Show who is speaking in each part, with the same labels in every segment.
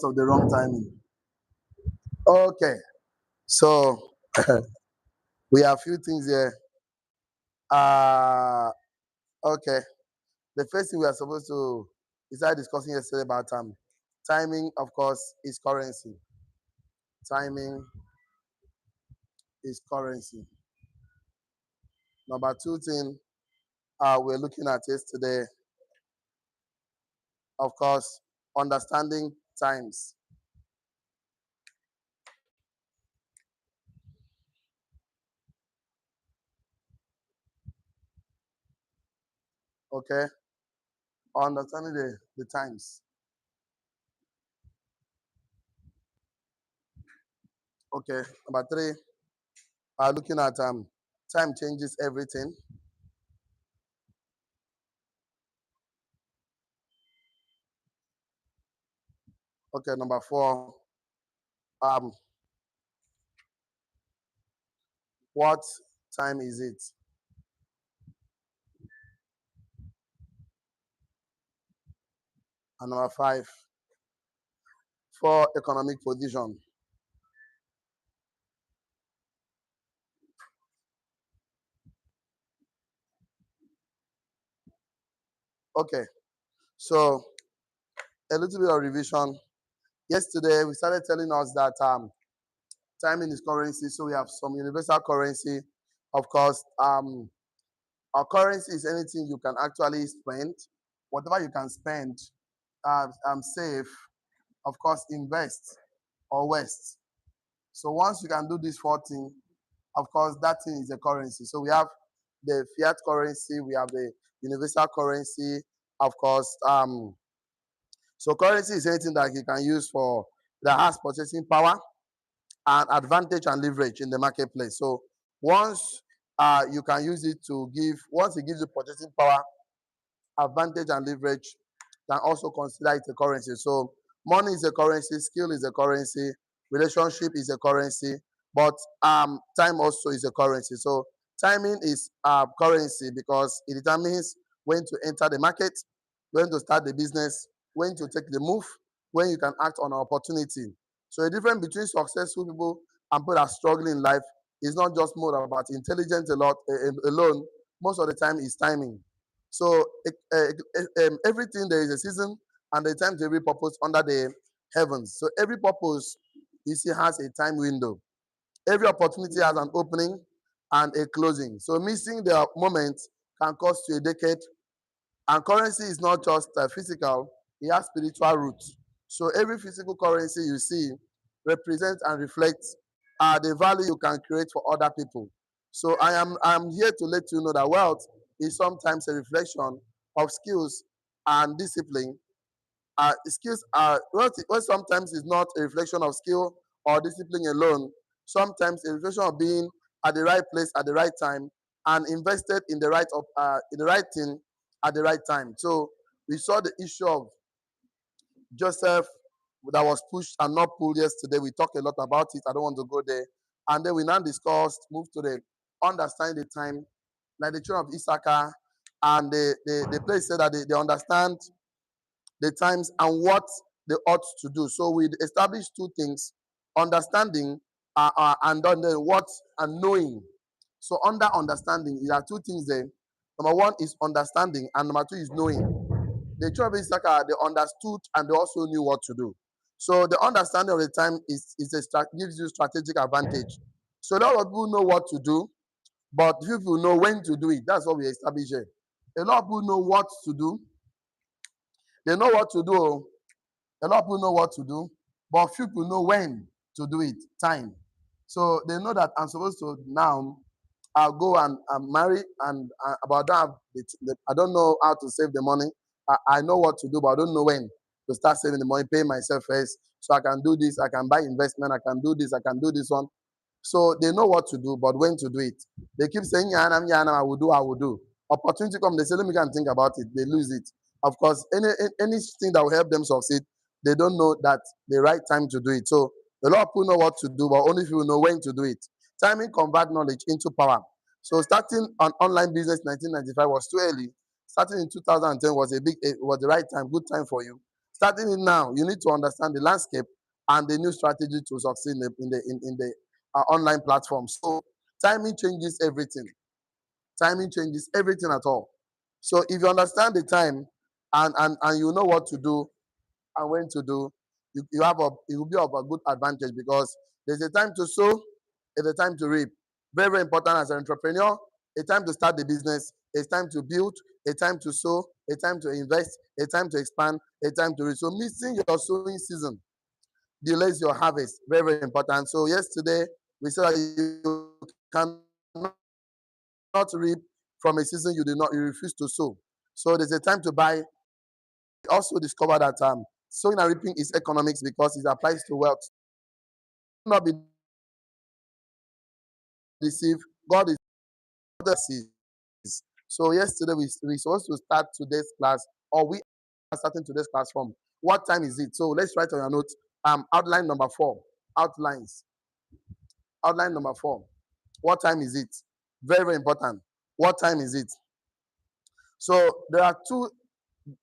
Speaker 1: of the wrong timing. Okay, so we have a few things here. Okay, the first thing we are supposed to start discussing yesterday about timing, of course, is currency. Timing is currency. Number two thing we're looking at yesterday, of course, understanding times. Okay, understanding the times. Okay, number three, looking at time changes everything. Okay, number four, um, what time is it? And number five, for economic position. Okay, so a little bit of revision. Yesterday, we started telling us that timing is currency, so we have some universal currency. Of course, our currency is anything you can actually spend, whatever you can spend, save, of course, invest or waste. So once you can do this 4 things, of course, that thing is a currency. So we have the fiat currency, we have the universal currency, of course. So currency is anything that you can use for that has purchasing power and advantage and leverage in the marketplace. So once you can use it to give, once it gives you purchasing power, advantage and leverage, can also consider it a currency. So money is a currency, skill is a currency, relationship is a currency, but time also is a currency. So timing is currency because it determines when to enter the market, when to start the business, when to take the move, when you can act on an opportunity. So the difference between successful people and people that are struggling in life is not just more about intelligence alone. Most of the time is timing. So everything there is a season and a time to every purpose under the heavens. So every purpose you see has a time window. Every opportunity has an opening and a closing. So missing the moment can cost you a decade. And currency is not just physical; it has spiritual roots. So every physical currency you see represents and reflects the value you can create for other people. So I'm here to let you know that wealth is sometimes a reflection of skills and discipline. Skills are well, sometimes it's not a reflection of skill or discipline alone. Sometimes a reflection of being at the right place at the right time and invested in the right thing at the right time. So we saw the issue of Joseph that was pushed and not pulled yesterday. We talked a lot about it. I don't want to go there. And then we now discussed, move to the understanding the time, like the children of Issachar, and the place said that they understand the times and what they ought to do. So we established 2 things: understanding and then what and knowing. So under understanding, there are 2 things there. Number one is understanding, and number two is knowing. The children of Issachar, they understood and they also knew what to do. So the understanding of the time gives you strategic advantage. So a lot of people know what to do, but few people know when to do it. That's what we establish here. A lot of people know what to do. They know what to do. A lot of people know what to do, but few people know when to do it. Time. So they know that I'm supposed to now I'll go and marry, and but I don't know how to save the money. I know what to do, but I don't know when to start saving the money, pay myself first, so I can do this. I can buy investment. I can do this. I can do this one. So they know what to do, but when to do it. They keep saying, yeah, I will do, I will do. Opportunity come, they say, let me go and think about it. They lose it. Of course, anything that will help them succeed, they don't know that the right time to do it. So a lot of people know what to do, but only people know when to do it. Timing convert knowledge into power. So starting an online business in 1995 was too early. Starting in 2010 was was the right time, good time for you. Starting it now, you need to understand the landscape and the new strategy to succeed in the online platform. So timing changes everything. Timing changes everything at all. So if you understand the time and you know what to do and when to do, you have a it will be of a good advantage because there's a time to sow, there's a time to reap. Very, very important as an entrepreneur. A time to start the business, a time to build, a time to sow, a time to invest, a time to expand, a time to reap. So missing your sowing season delays your harvest. Very, very important. So yesterday we said that you cannot reap from a season you refuse to sow. So there's a time to buy. Also discover that sowing and reaping is economics because it applies to wealth. Do not be deceived. God is the seas. So yesterday we supposed to start today's class, or we are starting today's class from what time is it? So let's write on your notes. Outline number 4. Outlines. Outline number 4. What time is it? Very, very important. What time is it? So there are two.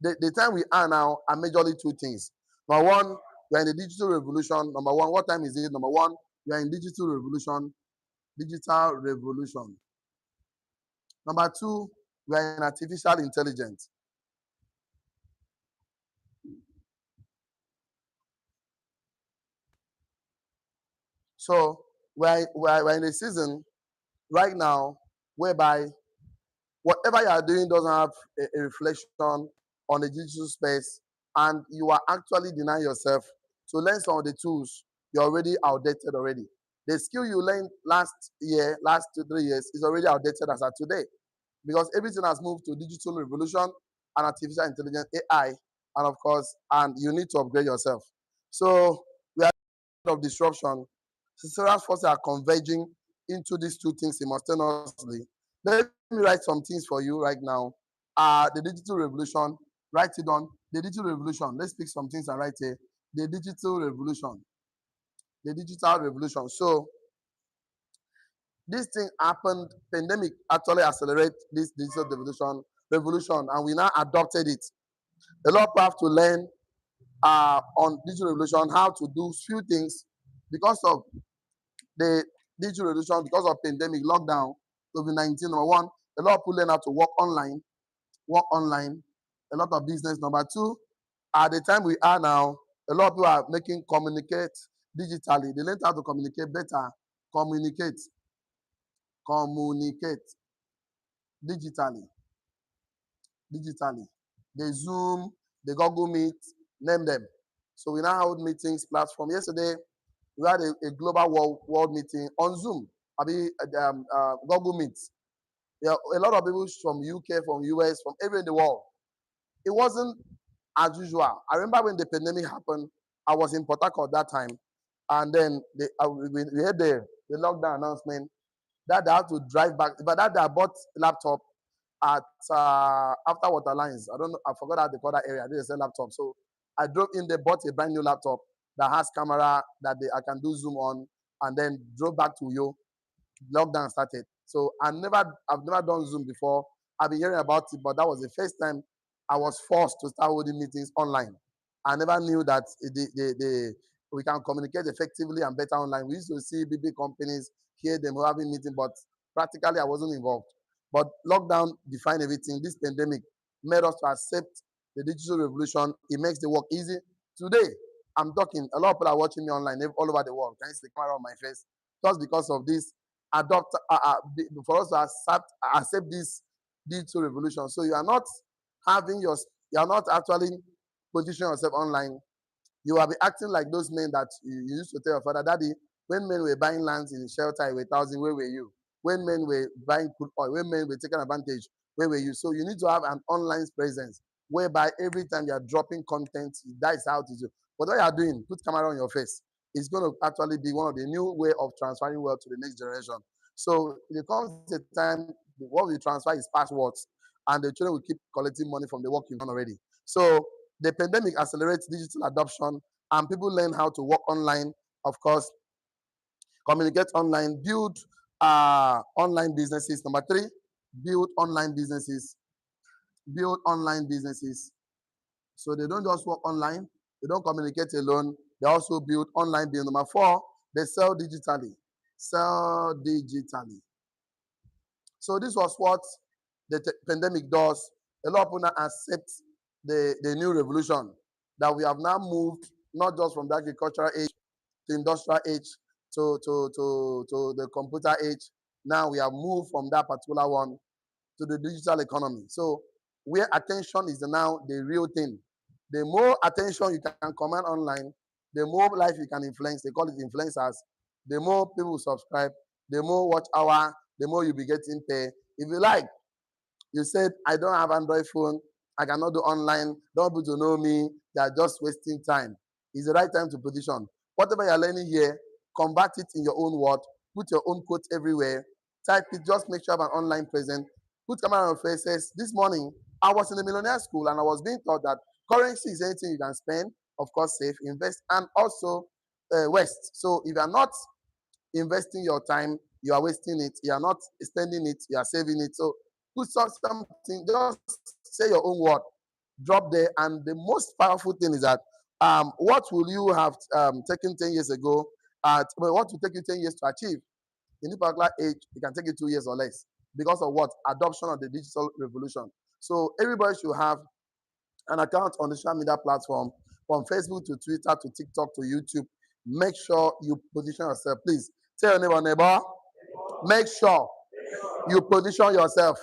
Speaker 1: The time we are now are majorly two things. Number one, we are in the digital revolution. Number one, what time is it? Number one, we are in digital revolution. Digital revolution. Number two, we are in artificial intelligence. So we're in a season right now whereby whatever you are doing doesn't have a reflection on the digital space, and you are actually denying yourself to learn some of the tools you're already outdated already. The skill you learned last year, last 2, 3 years, is already outdated as of today because everything has moved to digital revolution and artificial intelligence, AI, and of course, and you need to upgrade yourself. So we are of disruption. Several forces are converging into these two things simultaneously. Let me write some things for you right now. The digital revolution, write it on. The digital revolution. Let's pick some things and write it. The digital revolution. The digital revolution. So this thing happened, pandemic actually accelerate this digital revolution, and we now adopted it. A lot of people have to learn on digital revolution how to do few things because of the digital revolution, because of pandemic, lockdown, COVID-19. Number one, a lot of people learn how to work online, a lot of business. Number two, at the time we are now, a lot of people are making communicate digitally. They learn how to communicate better, communicate, communicate digitally, digitally. They Zoom, they Google Meet, name them. So we now hold meetings platform. Yesterday, we had a global world meeting on Zoom. I mean, Google Meet. There are a lot of people from UK, from US, from everywhere in the world. It wasn't as usual. I remember when the pandemic happened, I was in Port Harcourt that time, and then we had the lockdown announcement that they had to drive back. But that day I bought laptop at after Water Lines. I don't know. I forgot how they call that area. I didn't sell laptop, so I drove in there, bought a brand new laptop that has camera that I can do Zoom on, and then drove back to Yo. Lockdown started. So I've never done Zoom before. I've been hearing about it, but that was the first time I was forced to start holding meetings online. I never knew that we can communicate effectively and better online. We used to see big companies, hear them having meetings, but practically I wasn't involved. But lockdown defined everything. This pandemic made us to accept the digital revolution. It makes the work easy. Today, I'm talking, a lot of people are watching me online all over the world. Can you see the camera on my face? Just because of this for us to accept this digital revolution. So you are not actually positioning yourself online. You will be acting like those men that you used to tell your father, Daddy, when men were buying lands in shelter with 1,000, where were you? When men were buying crude oil, when men were taking advantage, where were you? So you need to have an online presence whereby every time you are dropping content, that is how it is. But what you are doing, put camera on your face. It's going to actually be one of the new way of transferring wealth to the next generation. So it comes a time what we transfer is passwords, and the children will keep collecting money from the work you've done already. So the pandemic accelerates digital adoption, and people learn how to work online, of course, communicate online, build online businesses. Number three, build online businesses. Build online businesses. So they don't just work online, they don't communicate alone, they also build online business. Number four, they sell digitally. Sell digitally. So this was what the pandemic does. A lot of people now accept the new revolution that we have now moved not just from the agricultural age to industrial age to the computer age. Now we have moved from that particular one to the digital economy. So where attention is now the real thing. The more attention you can command online, the more life you can influence. They call it influencers. The more people subscribe, the more watch hour, the more you'll be getting paid. If you like, you said, I don't have Android phone, I cannot do online, don't people to know me, they are just wasting time. It's the right time to position. Whatever you're learning here, convert it in your own word, put your own quote everywhere, type it, just make sure you have an online presence, put camera on faces. This morning, I was in the millionaire school and I was being taught that currency is anything you can spend, of course, save, invest, and also waste. So if you're not investing your time, you are wasting it. You are not spending it, you are saving it. So put something, just say your own word, drop there. And the most powerful thing is that what will you have taken 10 years ago? What will take you 10 years to achieve? In this particular age, it can take you 2 years or less because of what? Adoption of the digital revolution. So everybody should have an account on the social media platform, from Facebook to Twitter to TikTok to YouTube. Make sure you position yourself. Please tell your neighbor, make sure you position yourself.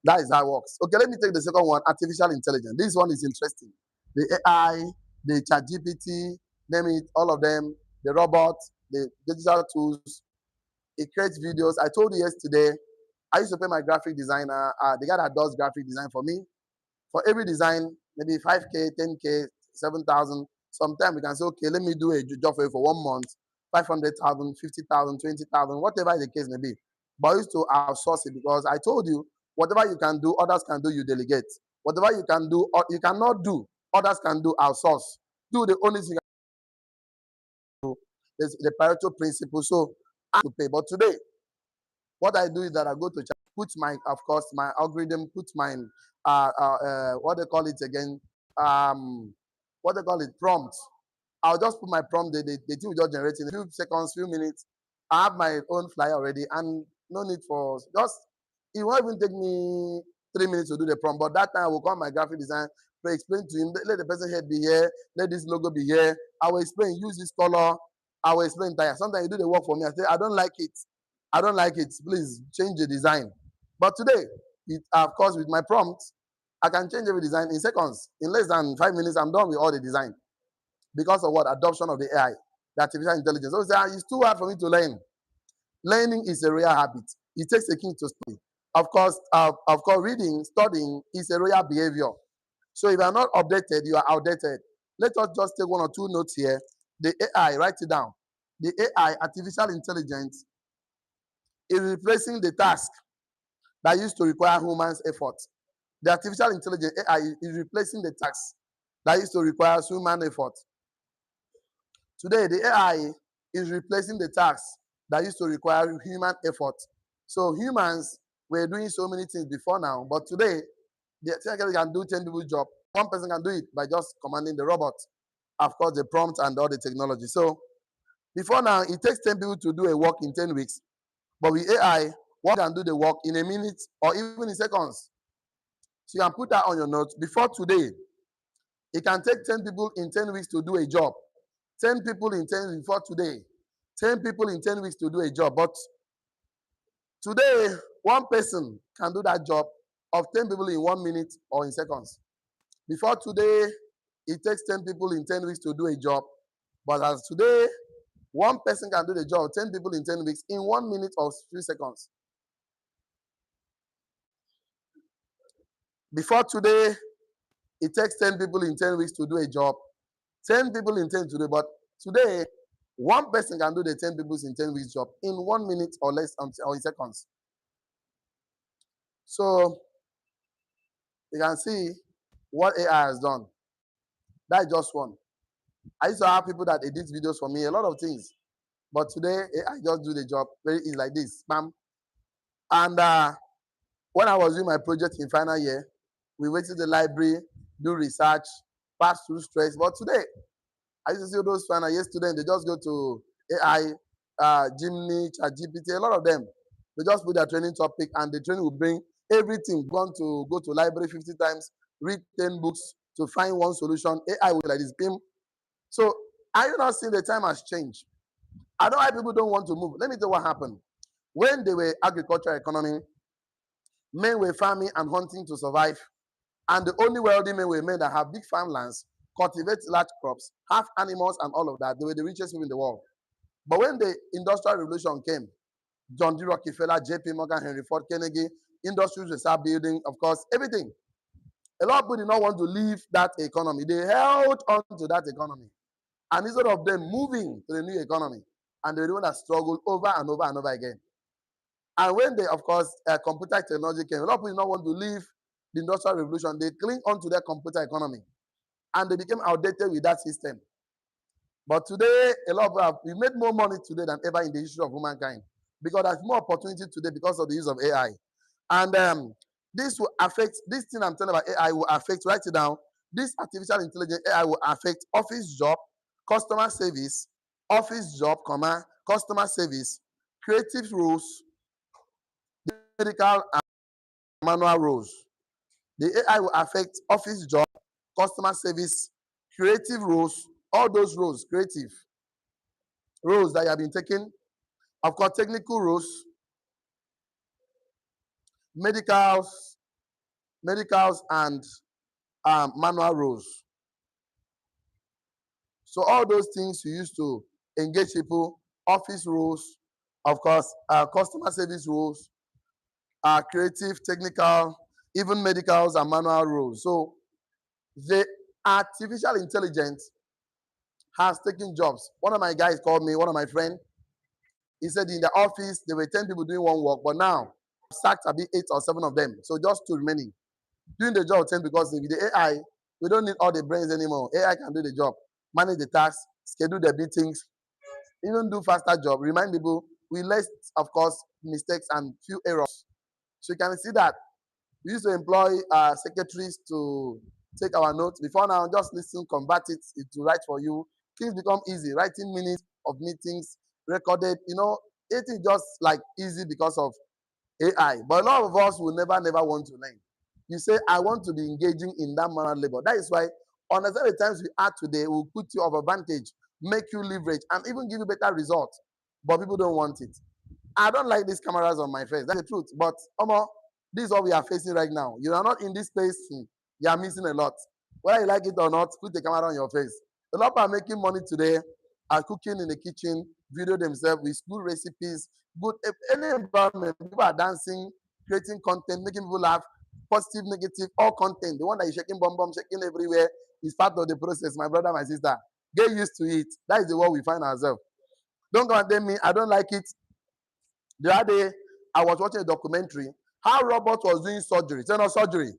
Speaker 1: That is how it works. Okay, let me take the second one, artificial intelligence. This one is interesting. The AI, the chat GPT, name it, all of them, the robots, the digital tools. It creates videos. I told you yesterday, I used to pay my graphic designer, the guy that does graphic design for me, for every design, maybe 5K, 10K, 7,000. Sometimes we can say, okay, let me do a job for you for 1 month, 500,000, 50,000, 20,000, whatever the case may be. But I used to outsource it because I told you, whatever you can do, others can do, you delegate. Whatever you can do, or you cannot do, others can do, outsource. Do the only thing you can do. There's the Pareto principle. So I have to pay. But today, what I do is that I go to put my, of course, my algorithm, put my, what they call it again, what they call it, prompt. I'll just put my prompt, the thing will just generate in a few seconds, few minutes. I have my own flyer already, and no need for just, it won't even take me 3 minutes to do the prompt. But that time I will call my graphic design to explain to him, let the person head be here, let this logo be here. I will explain, use this color. I will explain tire. Sometimes you do the work for me. I say, I don't like it. I don't like it. Please change the design. But today, of course, with my prompt, I can change every design in seconds. In less than 5 minutes, I'm done with all the design. Because of what? Adoption of the AI, the artificial intelligence. So it's too hard for me to learn. Learning is a rare habit. It takes a king to study. Of course, reading, studying is a rare behavior. So if you are not updated, you are outdated. Let us just take one or two notes here. The AI, write it down. The AI, artificial intelligence, is replacing the task that used to require humans' effort. The artificial intelligence, AI, is replacing the task that used to require human effort. Today, the AI is replacing the tasks that used to require human effort. So humans were doing so many things before now, but today, the technology can do 10 people's job. One person can do it by just commanding the robot. Of course, the prompt and all the technology. So before now, it takes 10 people to do a work in 10 weeks. But with AI, one can do the work in a minute or even in seconds. So you can put that on your notes. Before today, it can take 10 people in 10 weeks to do a job. 10 people in 10 weeks before today. 10 people in 10 weeks to do a job. But today, one person can do that job of 10 people in 1 minute or in seconds. Before today, it takes 10 people in 10 weeks to do a job. But as today, one person can do the job of 10 people in 10 weeks in 1 minute or 3 seconds. Before today, it takes 10 people in 10 weeks to do a job. 10 people in 10 today, but today, one person can do the 10 people in 10 weeks job in 1 minute or less or in seconds. So you can see what AI has done. That is just one. I used to have people that edit videos for me, a lot of things. But today, AI just do the job very easy like this. Bam. And when I was doing my project in final year, we went to the library. do research, pass through stress. But today, I used to see all those final year students, they just go to AI, Gemini, ChatGPT, a lot of them. They just put their training topic and the training will bring everything. Gone to go to library 50 times, read 10 books to find one solution. AI will be like this. Bim. So are you not seeing the time has changed? I know why people don't want to move. Let me tell you what happened. When they were agricultural economy, men were farming and hunting to survive. And the only wealthy men were men that have big farmlands, cultivate large crops, have animals and all of that. They were the richest people in the world. But when the Industrial Revolution came, John D. Rockefeller, J.P. Morgan, Henry Ford, Kennedy, industries were start building, of course, everything. A lot of people did not want to leave that economy. They held on to that economy. And instead of them moving to the new economy, and they were the one that struggled over and over and over again. And when they, of course, computer technology came, a lot of people did not want to leave the Industrial Revolution. They cling on to their computer economy. And they became outdated with that system. But today, a lot of people we made more money today than ever in the history of humankind because there's more opportunity today because of the use of AI. And this will affect, this thing I'm telling about AI will affect, write it down, this artificial intelligence AI will affect office job, customer service, office job, comma, customer service, creative roles, medical and manual roles. The AI will affect office job, customer service, creative roles, all those roles, creative roles that you have been taking, of course, technical roles, medicals, and manual roles. So all those things you used to engage people, office roles, of course, customer service roles, creative, technical, even medicals and manual roles. So the artificial intelligence has taken jobs. One of my guys called me, one of my friends, he said in the office there were 10 people doing one work, but now sacked a bit 8 or 7 of them. So just 2 remaining. Doing the job 10 because with the AI, we don't need all the brains anymore. AI can do the job, manage the tasks, schedule the meetings, even do faster job, remind people with less, of course, mistakes and few errors. So you can see that we used to employ secretaries to take our notes. Before now, just listen, convert it to write for you. Things become easy. Writing minutes of meetings, recorded, it is just like easy because of AI. But a lot of us will never want to learn. You say, I want to be engaging in that manual labor. That is why, understand the times we are today will put you of advantage, make you leverage, and even give you better results. But people don't want it. I don't like these cameras on my face. That's the truth. But this is what we are facing right now. You are not in this space. You are missing a lot. Whether you like it or not, put the camera on your face. A lot of people are making money today, are cooking in the kitchen, video themselves with good recipes, good any environment. People are dancing, creating content, making people laugh, positive, negative, all content. The one that is shaking bomb, shaking everywhere is part of the process. My brother, my sister, get used to it. That is the world we find ourselves. Don't go and tell me I don't like it. The other day, I was watching a documentary how robot was doing surgery. It's not surgery.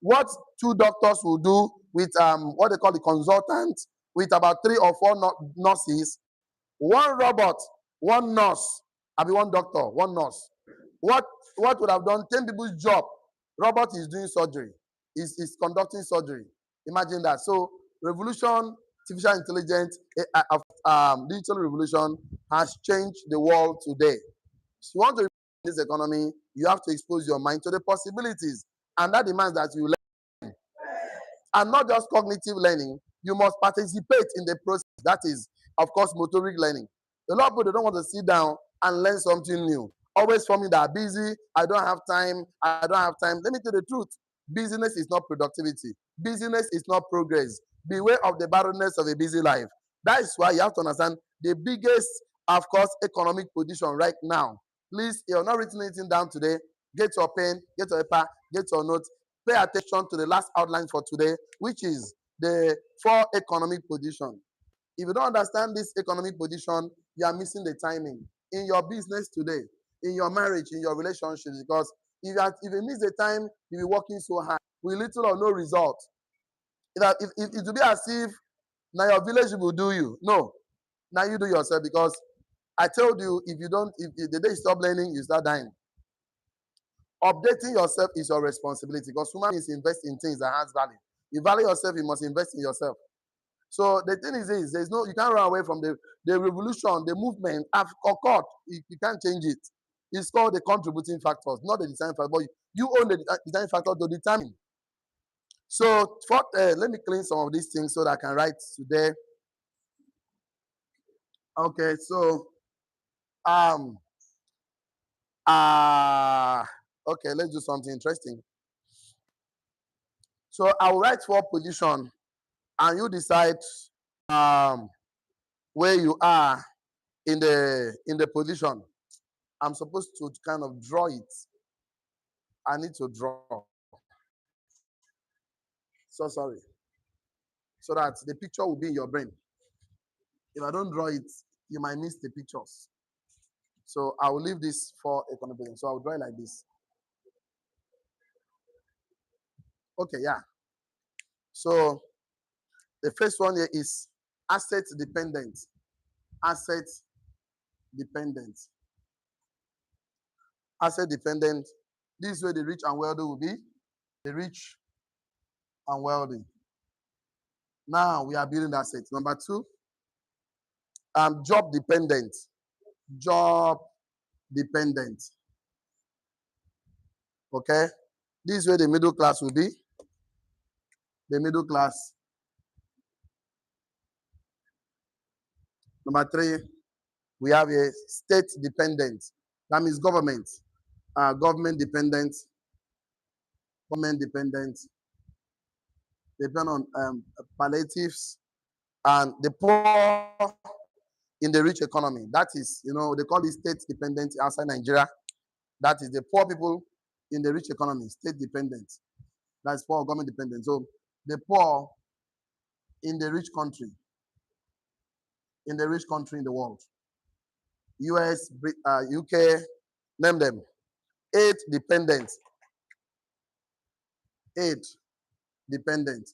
Speaker 1: What 2 doctors will do with what they call the consultant, with about 3 or 4 nurses, one robot, one nurse, I mean one doctor, one nurse. What would have done 10 people's job? Robot is doing surgery, is conducting surgery. Imagine that. So revolution, artificial intelligence, digital revolution has changed the world today. If you want to in this economy, you have to expose your mind to the possibilities. And that demands that you learn. And not just cognitive learning, you must participate in the process. That is, of course, motoric learning. A lot of people don't want to sit down and learn something new. Always for me that are busy, I don't have time, I don't have time. Let me tell you the truth. Business is not productivity. Business is not progress. Beware of the barrenness of a busy life. That is why you have to understand the biggest, of course, economic position right now. Please, you're not written anything down today. Get your pen, get your paper, get your notes. Pay attention to the last outline for today, which is the 4 economic position. If you don't understand this economic position, you are missing the timing in your business today, in your marriage, in your relationships. Because if you miss the time, you'll be working so hard with little or no result. It will be as if now your village will do you. No, now you do yourself because I told you if the day you stop learning, you start dying. Updating yourself is your responsibility because human beings invest in things that has value. You value yourself, you must invest in yourself. So the thing is this, there's no, you can't run away from the revolution, the movement have occurred. You can't change it. It's called the contributing factors, not the design factor, but you own the design factor to determine. So for, let me clean some of these things so that I can write today. Okay, so um okay, let's do something interesting. So I will write for position and you decide um where you are in the position. I'm supposed to kind of draw it. I need to draw. So sorry. So that the picture will be in your brain. If I don't draw it, you might miss the pictures. So I will leave this for a conversation. So I will draw it like this. Okay, yeah. So the first one here is asset dependent. Asset dependent. Asset dependent. This is where the rich and wealthy will be. The rich and wealthy. Now we are building assets. Number two, job dependent. Job dependent. Okay? This is where the middle class will be. The middle class. Number three, we have a state dependent. That means government. Government dependent. Government dependent. Depend on palliatives. And the poor in the rich economy. That is, they call it state dependent outside Nigeria. That is the poor people in the rich economy, state dependent. That's poor government dependent. So the poor in the rich country, in the world, US, UK, name them. Aid dependent. Aid dependent.